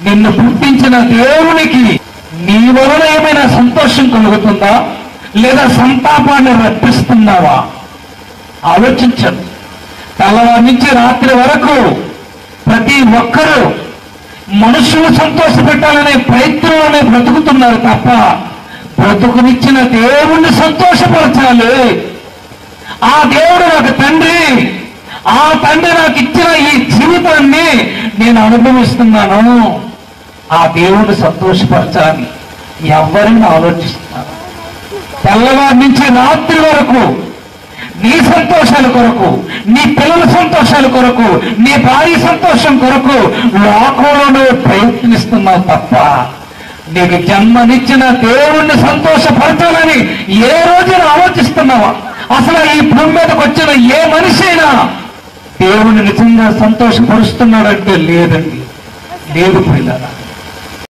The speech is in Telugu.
నిన్ను పుట్టించిన దేవునికి నీ వలన ఏమైనా సంతోషం కలుగుతుందా, లేదా సంతాపాన్ని రప్పిస్తున్నావా? ఆలోచించండి. తెల్లవారి నుంచి రాత్రి వరకు ప్రతి ఒక్కరూ మనుషులు సంతోషపెట్టాలనే ప్రయత్నంలోనే బ్రతుకుతున్నారు తప్ప బ్రతుకునిచ్చిన దేవుణ్ణి సంతోషపరచాలి. ఆ దేవుడు నాకు తండ్రి, ఆ తండ్రి నాకు ఇచ్చిన ఈ జీవితాన్ని నేను అనుభవిస్తున్నాను, ఆ దేవుణ్ణి సంతోషపరచాలి. ఎవరిని ఆలోచిస్తున్నారు? తెల్లవారి నుంచి రాత్రి వరకు నీ సంతోషాల కొరకు, నీ పిల్లల సంతోషాల కొరకు, నీ భార్య సంతోషం కొరకు లోకంలో ప్రయత్నిస్తున్నావు తప్ప నీకు జన్మనిచ్చిన దేవుణ్ణి సంతోషపరచాలని ఏ రోజున ఆలోచిస్తున్నావా? అసలు ఈ భూమి మీదకి వచ్చిన ఏ మనిషి అయినా దేవుణ్ణి నిజంగా సంతోషపరుస్తున్నాడంటే లేదండి, లేదు పిల్లల.